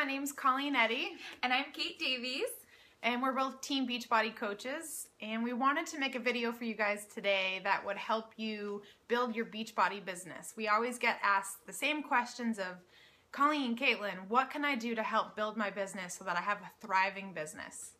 my name's Colleen Eddy. And I'm Kate Davies. And we're both Team Beachbody coaches. And we wanted to make a video for you guys today that would help you build your Beachbody business. We always get asked the same questions of, Colleen, Caitlin, what can I do to help build my business so that I have a thriving business?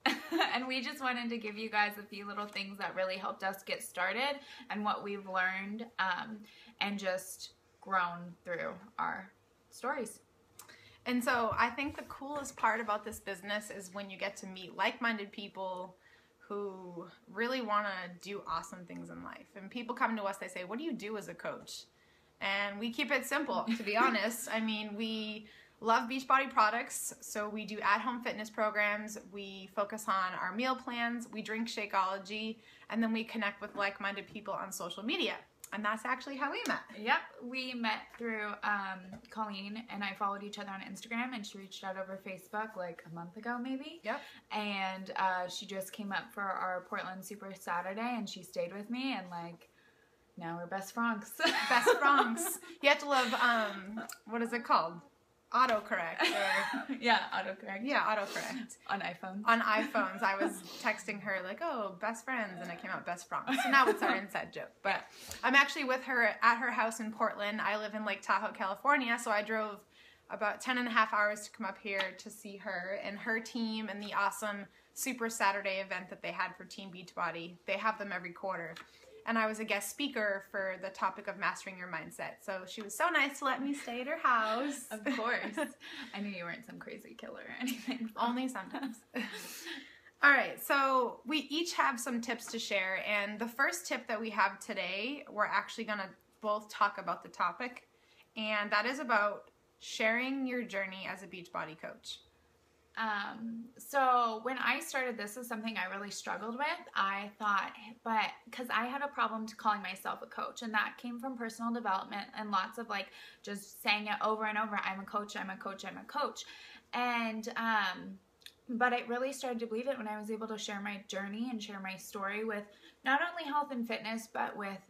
And we just wanted to give you guys a few little things that really helped us get started and what we've learned and just grown through our stories. And so I think the coolest part about this business is when you get to meet like-minded people who really want to do awesome things in life. And people come to us, they say, what do you do as a coach? And we keep it simple, to be honest. I mean, we love Beachbody products, so we do at-home fitness programs, we focus on our meal plans, we drink Shakeology, and then we connect with like-minded people on social media. And that's actually how we met. Yep, we met through Colleen and I followed each other on Instagram, and she reached out over Facebook like a month ago maybe. Yep. And she just came up for our Portland Super Saturday and she stayed with me, and like now we're best friends. Best friends. You have to love, what is it called? Autocorrect. Or, yeah, autocorrect. Yeah, autocorrect. On iPhones. On iPhones. I was texting her like, oh, best friends, and it came out best friends. So now it's our inside joke. But I'm actually with her at her house in Portland. I live in Lake Tahoe, California, so I drove about 10 and a half hours to come up here to see her and her team and the awesome Super Saturday event that they had for Team Beachbody. They have them every quarter. And I was a guest speaker for the topic of mastering your mindset. So she was so nice to let me stay at her house. Of course. I knew you weren't some crazy killer or anything. So. Only sometimes. All right, so we each have some tips to share. And the first tip that we have today, we're actually going to both talk about the topic. And that is about sharing your journey as a Beachbody coach. So when I started, this is something I really struggled with. I thought, but because I had a problem to calling myself a coach, and that came from personal development and lots of like just saying it over and over. I'm a coach, I'm a coach, I'm a coach. And, but I really started to believe it when I was able to share my journey and share my story with not only health and fitness, but with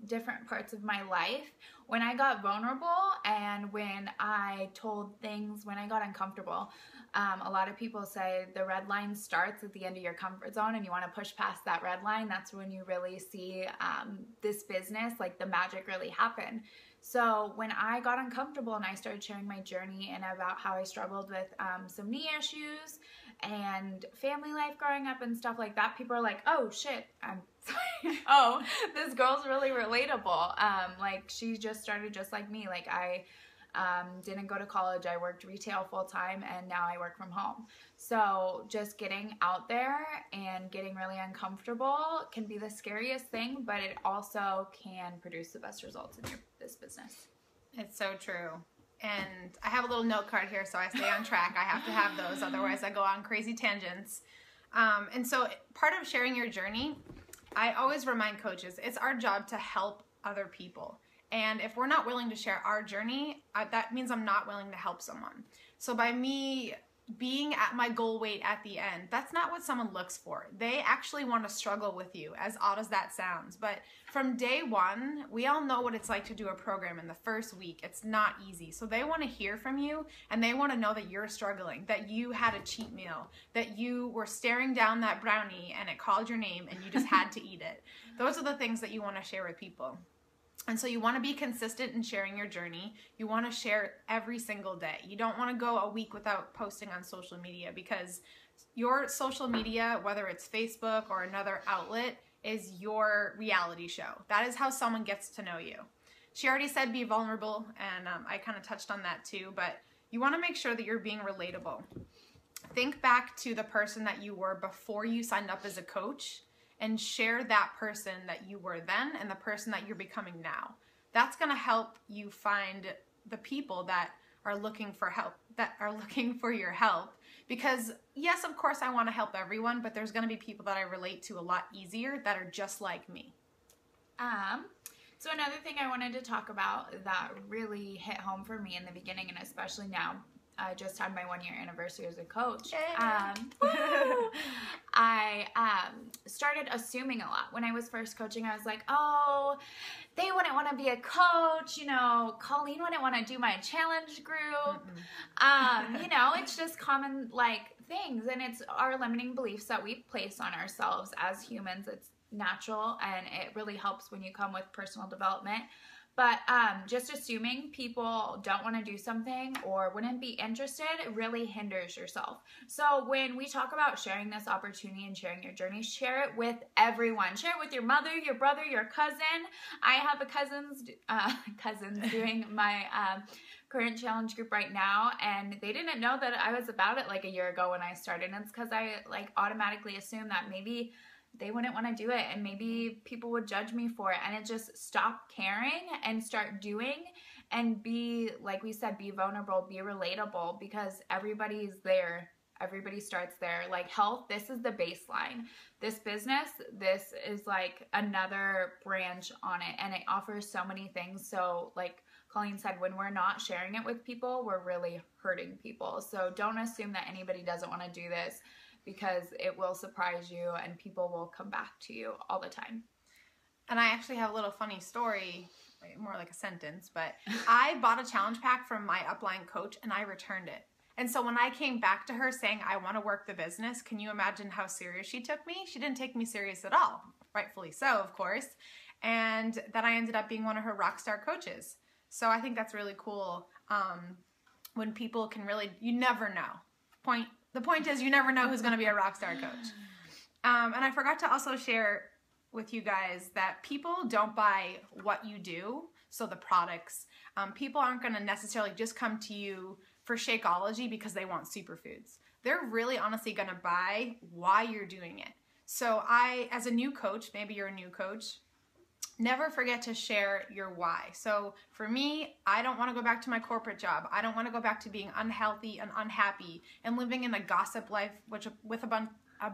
different parts of my life. When I got vulnerable and when I told things, when I got uncomfortable, a lot of people say the red line starts at the end of your comfort zone, and you want to push past that red line. That's when you really see this business, like the magic really happen. So when I got uncomfortable and I started sharing my journey and about how I struggled with some knee issues and family life growing up and stuff like that, people are like, oh shit, I'm sorry. Oh, this girl's really relatable. Like she just started just like me. Like I didn't go to college. I worked retail full time, and now I work from home. So just getting out there and getting really uncomfortable can be the scariest thing, but it also can produce the best results in this business. It's so true. And I have a little note card here so I stay on track. I have to have those, otherwise I go on crazy tangents. And so part of sharing your journey, I always remind coaches, it's our job to help other people. And if we're not willing to share our journey, that means I'm not willing to help someone. So by me being at my goal weight at the end, that's not what someone looks for. They actually want to struggle with you, as odd as that sounds. But from day one, we all know what it's like to do a program in the first week. It's not easy. So they want to hear from you, and they want to know that you're struggling, that you had a cheat meal, that you were staring down that brownie and it called your name and you just had to eat it. Those are the things that you want to share with people. And so you want to be consistent in sharing your journey. You want to share every single day. You don't want to go a week without posting on social media, because your social media, whether it's Facebook or another outlet, is your reality show. That is how someone gets to know you. She already said be vulnerable, and I kind of touched on that too, but you want to make sure that you're being relatable. Think back to the person that you were before you signed up as a coach, and share that person that you were then and the person that you're becoming now. That's gonna help you find the people that are looking for help, that are looking for your help. Because yes, of course I wanna help everyone, but there's gonna be people that I relate to a lot easier that are just like me. So another thing I wanted to talk about that really hit home for me in the beginning, and especially now, I just had my 1-year anniversary as a coach. Yay. I started assuming a lot. When I was first coaching, I was like, oh, they wouldn't want to be a coach. You know, Colleen wouldn't want to do my challenge group. You know, it's just common like things, and it's our limiting beliefs that we place on ourselves as humans. It's natural, and it really helps when you come with personal development. But just assuming people don't want to do something or wouldn't be interested really hinders yourself. So when we talk about sharing this opportunity and sharing your journey, share it with everyone. Share it with your mother, your brother, your cousin. I have a cousins doing my current challenge group right now, and they didn't know that I was about it like a year ago when I started. And it's because I like automatically assumed that maybe they wouldn't want to do it and maybe people would judge me for it. And it just stop caring and start doing and be, like we said, be vulnerable, be relatable, because everybody's there. Everybody starts there. Like health, this is the baseline. This business, this is like another branch on it, and it offers so many things. So like Colleen said, when we're not sharing it with people, we're really hurting people. So don't assume that anybody doesn't want to do this, because it will surprise you and people will come back to you all the time. And I actually have a little funny story, more like a sentence, but I bought a challenge pack from my upline coach and I returned it. And so when I came back to her saying, I want to work the business, can you imagine how serious she took me? She didn't take me serious at all. Rightfully so, of course. And then I ended up being one of her rock star coaches. So I think that's really cool when people can really, you never know. The point is, you never know who's going to be a rock star coach. And I forgot to also share with you guys that people don't buy what you do, so the products. People aren't going to necessarily just come to you for Shakeology because they want superfoods. They're really honestly going to buy why you're doing it. So as a new coach, maybe you're a new coach, never forget to share your why. So for me, I don't want to go back to my corporate job. I don't want to go back to being unhealthy and unhappy and living in a gossip life, with a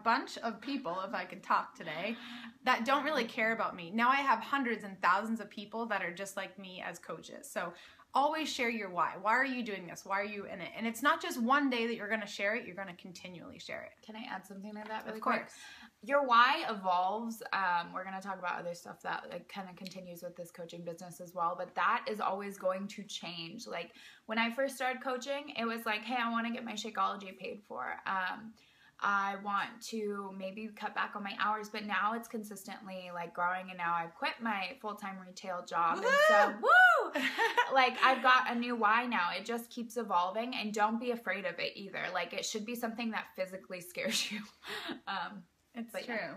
bunch of people, if I could talk today, that don't really care about me. Now I have hundreds and thousands of people that are just like me as coaches. So always share your why. Why are you doing this? Why are you in it? And it's not just one day that you're going to share it. You're going to continually share it. Can I add something to that really quick? Of course. Your why evolves. We're going to talk about other stuff that like kind of continues with this coaching business as well, but that is always going to change. Like when I first started coaching, it was like, hey, I want to get my Shakeology paid for. I want to maybe cut back on my hours, but now it's consistently like growing, and now I've quit my full-time retail job. Woo! And so, woo! Like I've got a new why now. It just keeps evolving, and don't be afraid of it either. Like it should be something that physically scares you. It's true. Yeah.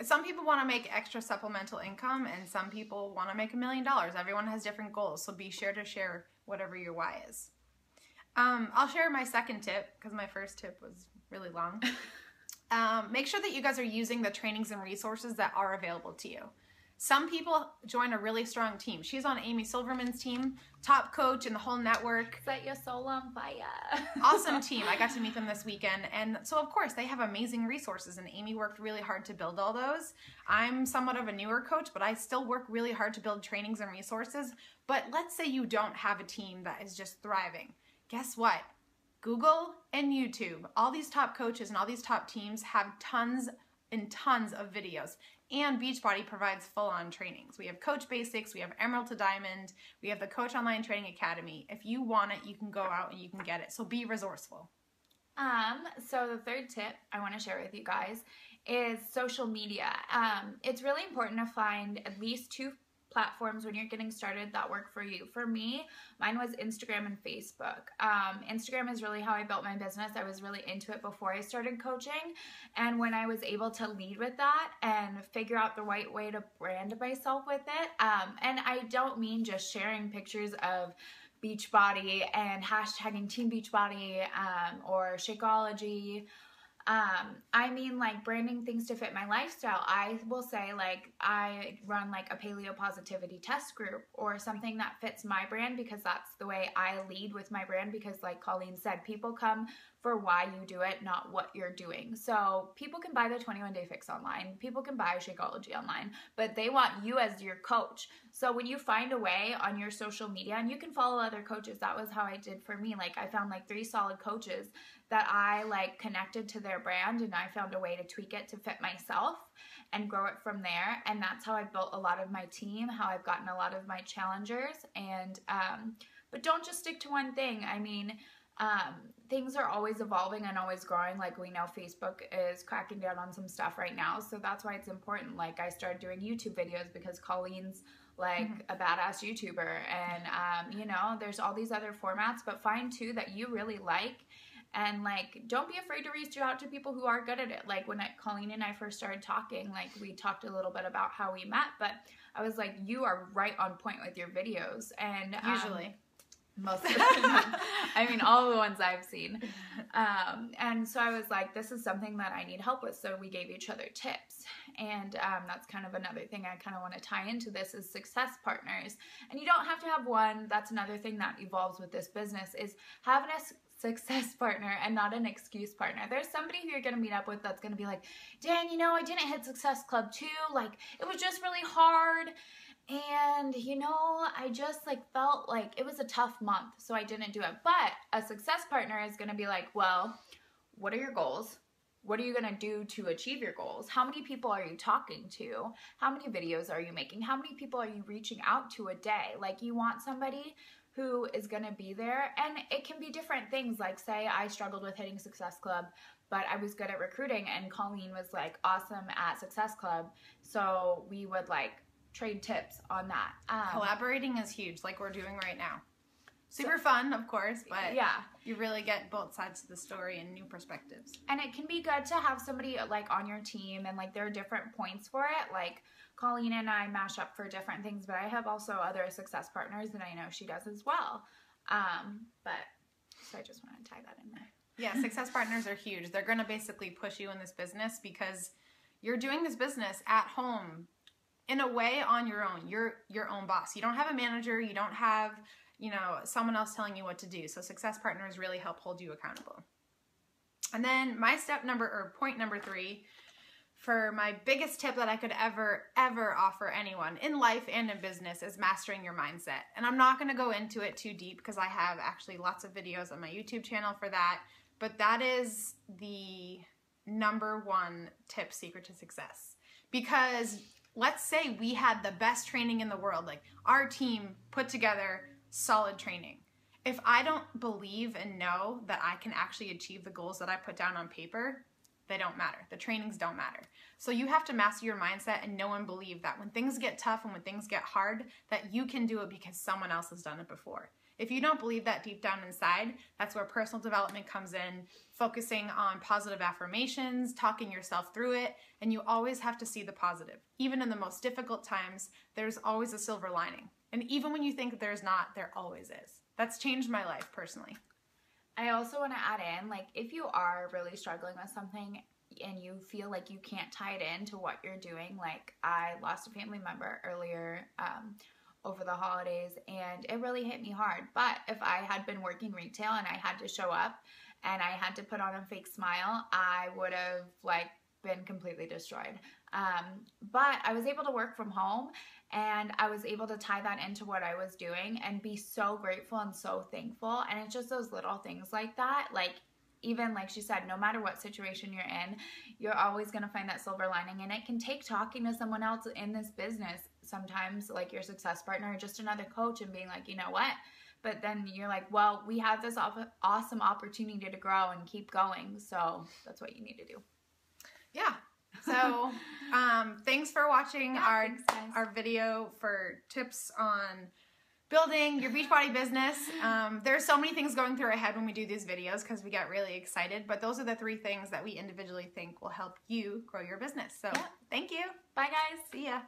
Some people want to make extra supplemental income, and some people want to make $1 million. Everyone has different goals, so be sure to share whatever your why is. I'll share my second tip because my first tip was really long. Make sure that you guys are using the trainings and resources that are available to you. Some people join a really strong team. She's on Amy Silverman's team, top coach in the whole network. Set your soul on fire. Awesome team. I got to meet them this weekend. And so, of course, they have amazing resources, and Amy worked really hard to build all those. I'm somewhat of a newer coach, but I still work really hard to build trainings and resources. But let's say you don't have a team that is just thriving. Guess what? Google and YouTube, all these top coaches and all these top teams have tons and tons of videos. And Beachbody provides full-on trainings. We have Coach Basics, we have Emerald to Diamond, we have the Coach Online Training Academy. If you want it, you can go out and you can get it. So be resourceful. So the third tip I want to share with you guys is social media. It's really important to find at least 2 platforms when you're getting started that work for you. For me, mine was Instagram and Facebook. Instagram is really how I built my business. I was really into it before I started coaching. And when I was able to lead with that and figure out the right way to brand myself with it, and I don't mean just sharing pictures of Beachbody and hashtagging Team Beachbody or Shakeology. I mean like branding things to fit my lifestyle. I will say like I run like a paleo positivity test group or something that fits my brand because that's the way I lead with my brand, because like Colleen said, people come for why you do it, not what you're doing. So people can buy the 21-day fix online. People can buy Shakeology online, but they want you as your coach. So when you find a way on your social media, and you can follow other coaches, that was how I did for me. Like I found like 3 solid coaches that I like connected to their brand, and I found a way to tweak it to fit myself and grow it from there. And that's how I've built a lot of my team, how I've gotten a lot of my challengers. And but don't just stick to one thing. I mean, things are always evolving and always growing. Like we know Facebook is cracking down on some stuff right now. So that's why it's important. Like I started doing YouTube videos because Colleen's like a badass YouTuber. And, you know, there's all these other formats, but find 2 that you really like. And like, don't be afraid to reach out to people who are good at it. Like when Colleen and I first started talking, like we talked a little bit about how we met, but I was like, you are right on point with your videos. And usually. Most of them. I mean, all the ones I've seen. And so I was like, this is something that I need help with. So we gave each other tips. And that's kind of another thing I kind of want to tie into this is success partners. And you don't have to have one. That's another thing that evolves with this business is having a success partner and not an excuse partner. There's somebody who you're going to meet up with that's going to be like, Dan, you know, I didn't hit Success Club 2. Like, it was just really hard. And, you know, I just like felt like it was a tough month, so I didn't do it. But a success partner is going to be like, well, what are your goals? What are you going to do to achieve your goals? How many people are you talking to? How many videos are you making? How many people are you reaching out to a day? Like you want somebody who is going to be there, and it can be different things. Like say I struggled with hitting Success Club, but I was good at recruiting, and Colleen was like awesome at Success Club. So we would like trade tips on that. Collaborating is huge, like we're doing right now. Super fun, of course, but yeah, you really get both sides of the story and new perspectives. And it can be good to have somebody like on your team, and like there are different points for it. Like Colleen and I mash up for different things, but I have also other success partners, and I know she does as well. But so I just want to tie that in there. Yeah, success partners are huge. They're going to basically push you in this business because you're doing this business at home in a way on your own. You're your own boss. You don't have a manager. You don't have, you know, someone else telling you what to do. So success partners really help hold you accountable. And then my point number 3 for my biggest tip that I could ever offer anyone in life and in business is mastering your mindset. And I'm not going to go into it too deep because I have actually lots of videos on my YouTube channel for that. But that is the number 1 tip secret to success. Because let's say we had the best training in the world, like our team put together solid training. If I don't believe and know that I can actually achieve the goals that I put down on paper, they don't matter. The trainings don't matter. So you have to master your mindset and know and believe that when things get tough and when things get hard, that you can do it because someone else has done it before. If you don't believe that deep down inside, that's where personal development comes in, focusing on positive affirmations, talking yourself through it, and you always have to see the positive. Even in the most difficult times, there's always a silver lining. And even when you think there's not, there always is. That's changed my life personally. I also want to add in, like, if you are really struggling with something and you feel like you can't tie it into what you're doing, like I lost a family member earlier over the holidays, and it really hit me hard. But if I had been working retail and I had to show up and I had to put on a fake smile, I would have like been completely destroyed. But I was able to work from home, and I was able to tie that into what I was doing and be so grateful and so thankful. And it's just those little things like that. Like, even like she said, no matter what situation you're in, you're always going to find that silver lining. And it can take talking to someone else in this business, sometimes like your success partner or just another coach, and being like, you know what? But then you're like, well, we have this awesome opportunity to grow and keep going. So that's what you need to do. Yeah. So thanks for watching our video for tips on building your Beachbody business. There's so many things going through our head when we do these videos because we get really excited, but those are the 3 things that we individually think will help you grow your business. So Thank you. Bye guys. See ya.